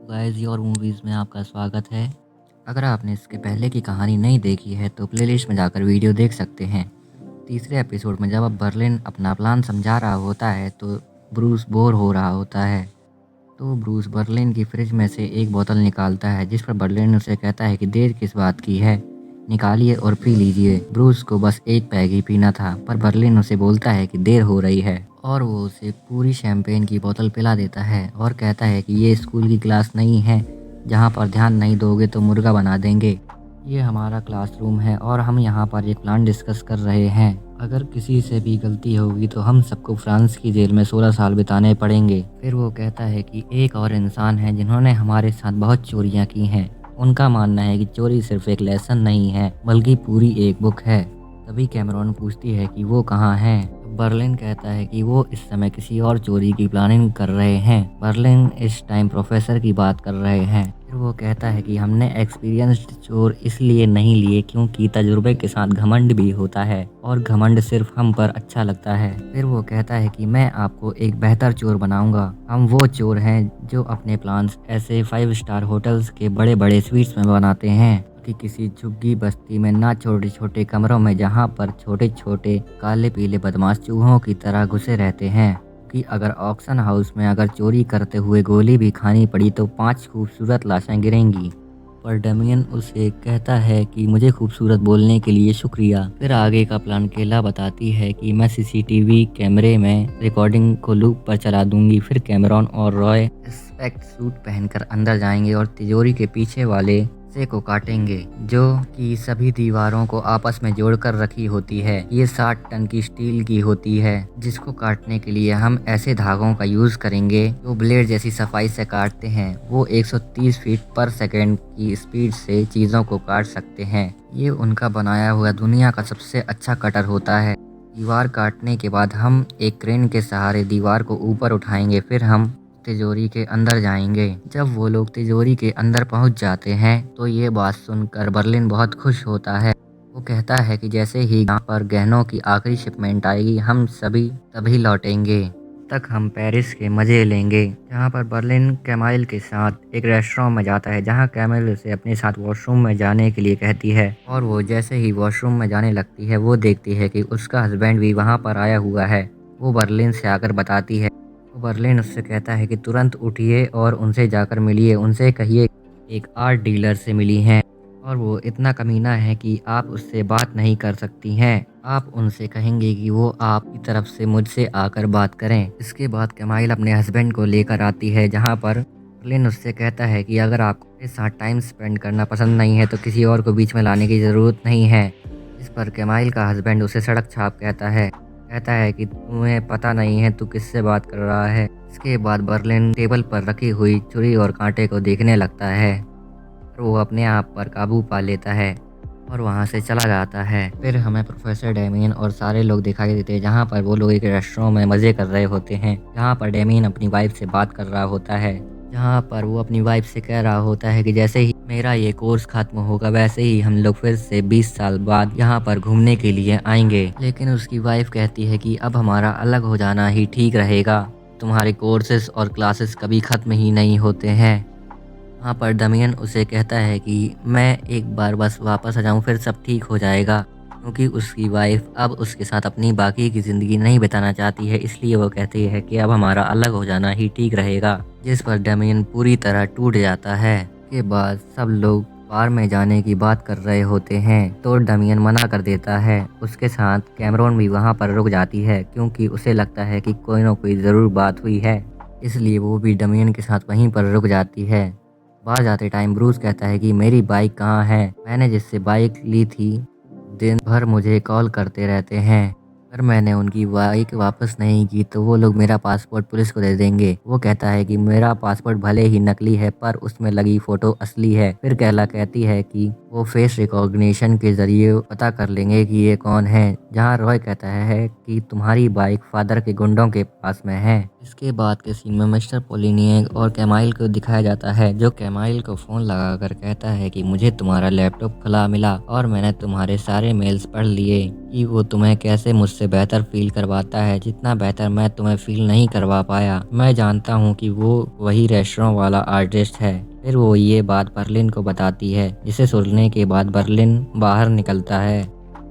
Guys और movies में आपका स्वागत है। अगर आपने इसके पहले की कहानी नहीं देखी है तो प्लेलिस्ट में जाकर वीडियो देख सकते हैं। तीसरे एपिसोड में जब अब बर्लिन अपना प्लान समझा रहा होता है तो ब्रूस बोर हो रहा होता है। तो ब्रूस बर्लिन की फ्रिज में से एक बोतल निकालता है जिस पर बर्लिन उसे कहता है कि देर किस बात की है, निकालिए और पी लीजिए। ब्रूस को बस एक पैग ही पीना था पर बर्लिन उसे बोलता है कि देर हो रही है और वो उसे पूरी शैंपेन की बोतल पिला देता है और कहता है कि ये स्कूल की क्लास नहीं है जहाँ पर ध्यान नहीं दोगे तो मुर्गा बना देंगे। ये हमारा क्लासरूम है और हम यहाँ पर एक प्लान डिस्कस कर रहे हैं। अगर किसी से भी गलती होगी तो हम सबको फ्रांस की जेल में 16 साल बिताने पड़ेंगे। फिर वो कहता है कि एक और इंसान है जिन्होंने हमारे साथ बहुत चोरियां की हैं। उनका मानना है कि चोरी सिर्फ एक लेसन नहीं है बल्कि पूरी एक बुक है। तभी कैमरॉन पूछती है कि वो कहाँ है। बर्लिन कहता है कि वो इस समय किसी और चोरी की प्लानिंग कर रहे हैं। बर्लिन इस टाइम प्रोफेसर की बात कर रहे हैं। फिर वो कहता है कि हमने एक्सपीरियंस्ड चोर इसलिए नहीं लिए क्योंकि तजुर्बे के साथ घमंड भी होता है और घमंड सिर्फ हम पर अच्छा लगता है। फिर वो कहता है कि मैं आपको एक बेहतर चोर बनाऊंगा। हम वो चोर हैं जो अपने प्लान्स ऐसे 5 स्टार होटल्स के बड़े बड़े स्वीट्स में बनाते हैं कि किसी झुग्गी बस्ती में ना छोटे छोटे कमरों में जहाँ पर छोटे छोटे काले पीले बदमाश चूहों की तरह घुसे रहते हैं। कि अगर ऑक्शन हाउस में अगर चोरी करते हुए गोली भी खानी पड़ी तो 5 खूबसूरत लाशें गिरेंगी। पर डेमियन उसे कहता है कि मुझे खूबसूरत बोलने के लिए शुक्रिया। फिर आगे का प्लान केला बताती है कि मैं सीसीटीवी कैमरे में रिकॉर्डिंग को लूप पर चला दूंगी। फिर कैमरॉन और रॉय स्पेक्ट सूट पहनकर अंदर जाएंगे और तिजोरी के पीछे वाले हिस्से को काटेंगे जो कि सभी दीवारों को आपस में जोड़कर रखी होती है। ये 60 टन की स्टील की होती है जिसको काटने के लिए हम ऐसे धागों का यूज करेंगे जो ब्लेड जैसी सफाई से काटते हैं। वो 130 फीट पर सेकेंड की स्पीड से चीजों को काट सकते हैं। ये उनका बनाया हुआ दुनिया का सबसे अच्छा कटर होता है। दीवार काटने के बाद हम एक क्रेन के सहारे दीवार को ऊपर उठाएंगे। फिर हम तिजोरी के अंदर जाएंगे। जब वो लोग तिजोरी के अंदर पहुंच जाते हैं तो ये बात सुनकर बर्लिन बहुत खुश होता है। वो कहता है कि जैसे ही यहाँ पर गहनों की आखिरी शिपमेंट आएगी हम सभी तभी लौटेंगे। तक हम पेरिस के मजे लेंगे। जहाँ पर बर्लिन कैमाइल के साथ एक रेस्टोरेंट में जाता है जहाँ कैमिल उसे अपने साथ वॉशरूम में जाने के लिए कहती है और वो जैसे ही वॉशरूम में जाने लगती है वो देखती है कि उसका हस्बैंड भी वहाँ पर आया हुआ है। वो बर्लिन से आकर बताती है। तो बर्लिन उससे कहता है कि तुरंत उठिए और उनसे जाकर मिलिए। उनसे कहिए एक आर्ट डीलर से मिली हैं और वो इतना कमीना है कि आप उससे बात नहीं कर सकती हैं। आप उनसे कहेंगे कि वो आपकी तरफ से मुझसे आकर बात करें। इसके बाद कमाइल अपने हस्बैंड को लेकर आती है जहाँ पर बर्लिन उससे कहता है कि अगर आपको मेरे साथ टाइम स्पेंड करना पसंद नहीं है तो किसी और को बीच में लाने की ज़रूरत नहीं है। इस पर कमाइल का हस्बैंड उसे सड़क छाप कहता है कि तुम्हें पता नहीं है तू किससे बात कर रहा है। इसके बाद बर्लिन टेबल पर रखी हुई छुरी और कांटे को देखने लगता है और वो अपने आप पर काबू पा लेता है और वहाँ से चला जाता है। फिर हमें प्रोफेसर डेमियन और सारे लोग दिखाई देते हैं जहाँ पर वो लोग एक रेस्टोरेंट में मज़े कर रहे होते हैं। जहाँ पर डेमियन अपनी वाइफ से बात कर रहा होता है। जहाँ पर वो अपनी वाइफ से कह रहा होता है कि जैसे ही मेरा ये कोर्स खत्म होगा वैसे ही हम लोग फिर से 20 साल बाद यहाँ पर घूमने के लिए आएंगे। लेकिन उसकी वाइफ कहती है कि अब हमारा अलग हो जाना ही ठीक रहेगा। तुम्हारे कोर्सेज और क्लासेस कभी ख़त्म ही नहीं होते हैं। वहाँ पर दमियन उसे कहता है कि मैं एक बार बस वापस आ जाऊँ फिर सब ठीक हो जाएगा क्योंकि उसकी वाइफ अब उसके साथ अपनी बाकी की ज़िंदगी नहीं बिताना चाहती है। इसलिए वो कहती है कि अब हमारा अलग हो जाना ही ठीक रहेगा। जिस पर दमियन पूरी तरह टूट जाता है। के बाद सब लोग बार में जाने की बात कर रहे होते हैं तो डमियन मना कर देता है। उसके साथ कैमरॉन भी वहाँ पर रुक जाती है क्योंकि उसे लगता है कि कोई ना कोई ज़रूर बात हुई है। इसलिए वो भी डमियन के साथ वहीं पर रुक जाती है। बाहर जाते टाइम ब्रूस कहता है कि मेरी बाइक कहाँ है। मैंने जिससे बाइक ली थी दिन भर मुझे कॉल करते रहते हैं। अगर मैंने उनकी बाइक वापस नहीं की तो वो लोग मेरा पासपोर्ट पुलिस को दे देंगे। वो कहता है कि मेरा पासपोर्ट भले ही नकली है पर उसमें लगी फ़ोटो असली है। फिर कैला कहती है कि वो फेस रिकॉग्निशन के ज़रिए पता कर लेंगे कि ये कौन है। जहाँ रॉय कहता है कि तुम्हारी बाइक फादर के गुंडों के पास में है इसके बाद के सीन में मिस्टर पोलिनियक और कैमाइल को दिखाया जाता है, जो कैमाइल को फ़ोन लगाकर कहता है कि मुझे तुम्हारा लैपटॉप खुला मिला और मैंने तुम्हारे सारे मेल्स पढ़ लिए कि वो तुम्हें कैसे मुझसे बेहतर फील करवाता है, जितना बेहतर मैं तुम्हें फील नहीं करवा पाया। मैं जानता हूँ कि वो वही रेस्टोरेंट वाला आर्टिस्ट है। फिर वो ये बात बर्लिन को बताती है, जिसे सुनने के बाद बर्लिन बाहर निकलता है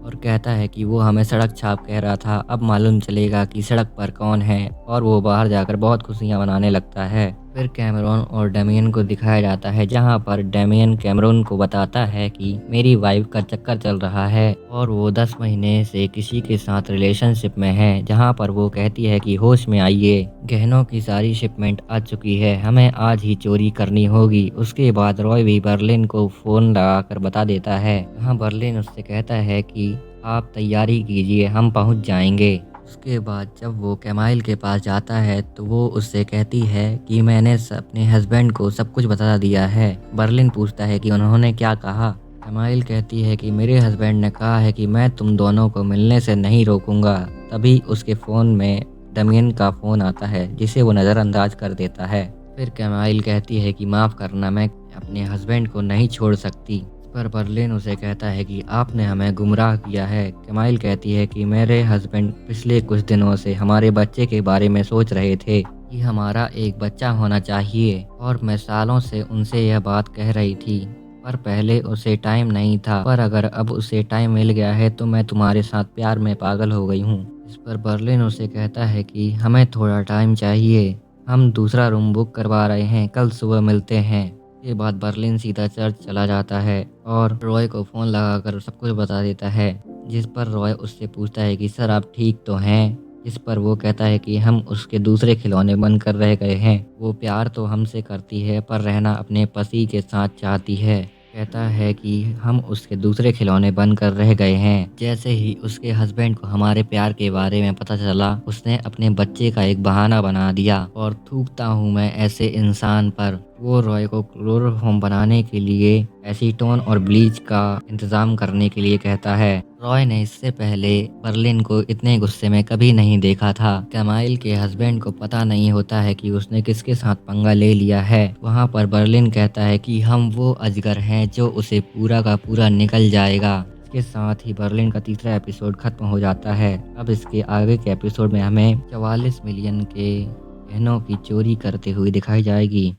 और कहता है कि वो हमें सड़क छाप कह रहा था, अब मालूम चलेगा कि सड़क पर कौन है। और वो बाहर जाकर बहुत खुशियां मनाने लगता है। फिर कैमरॉन और डेमियन को दिखाया जाता है, जहां पर डेमियन कैमरॉन को बताता है कि मेरी वाइफ का चक्कर चल रहा है और वो 10 महीने से किसी के साथ रिलेशनशिप में है। जहां पर वो कहती है कि होश में आइए, गहनों की सारी शिपमेंट आ चुकी है, हमें आज ही चोरी करनी होगी। उसके बाद रॉय भी बर्लिन को फ़ोन लगाकर बता देता है। जहाँ बर्लिन उससे कहता है कि आप तैयारी कीजिए, हम पहुंच जाएंगे। उसके बाद जब वो कैमाइल के पास जाता है तो वो उससे कहती है कि मैंने अपने हस्बैंड को सब कुछ बता दिया है। बर्लिन पूछता है कि उन्होंने क्या कहा। कैमाइल कहती है कि मेरे हस्बैंड ने कहा है कि मैं तुम दोनों को मिलने से नहीं रोकूंगा। तभी उसके फ़ोन में डमियन का फ़ोन आता है, जिसे वो नज़रअंदाज कर देता है। फिर कैमाइल कहती है कि माफ़ करना, मैं अपने हस्बैंड को नहीं छोड़ सकती। इस पर बर्लिन उसे कहता है कि आपने हमें गुमराह किया है। कैमाइल कहती है कि मेरे हस्बैंड पिछले कुछ दिनों से हमारे बच्चे के बारे में सोच रहे थे कि हमारा एक बच्चा होना चाहिए, और मैं सालों से उनसे यह बात कह रही थी, पर पहले उसे टाइम नहीं था। पर अगर अब उसे टाइम मिल गया है तो मैं तुम्हारे साथ प्यार में पागल हो गई हूँ। इस पर बर्लिन उसे कहता है कि हमें थोड़ा टाइम चाहिए, हम दूसरा रूम बुक करवा रहे हैं, कल सुबह मिलते हैं। के बाद बर्लिन सीधा चर्च चला जाता है और रॉय को फ़ोन लगाकर सब कुछ बता देता है, जिस पर रॉय उससे पूछता है कि सर आप ठीक तो हैं। जिस पर वो कहता है कि हम उसके दूसरे खिलौने बनकर रह गए हैं। वो प्यार तो हमसे करती है पर रहना अपने पति के साथ चाहती है। कहता है कि हम उसके दूसरे खिलौने बनकर रह गए हैं। जैसे ही उसके हस्बैंड को हमारे प्यार के बारे में पता चला, उसने अपने बच्चे का एक बहाना बना दिया और थूकता हूँ मैं ऐसे इंसान पर। वो रॉय को क्लोरोफॉर्म बनाने के लिए एसीटोन और ब्लीच का इंतजाम करने के लिए कहता है। रॉय ने इससे पहले बर्लिन को इतने गुस्से में कभी नहीं देखा था। कैमाइल के हस्बैंड को पता नहीं होता है कि उसने किसके साथ पंगा ले लिया है। वहाँ पर बर्लिन कहता है कि हम वो अजगर हैं जो उसे पूरा का पूरा निकल जाएगा। इसके साथ ही बर्लिन का तीसरा एपिसोड खत्म हो जाता है। अब इसके आगे के एपिसोड में हमें 44 मिलियन के गहनों की चोरी करते हुए दिखाई जाएगी।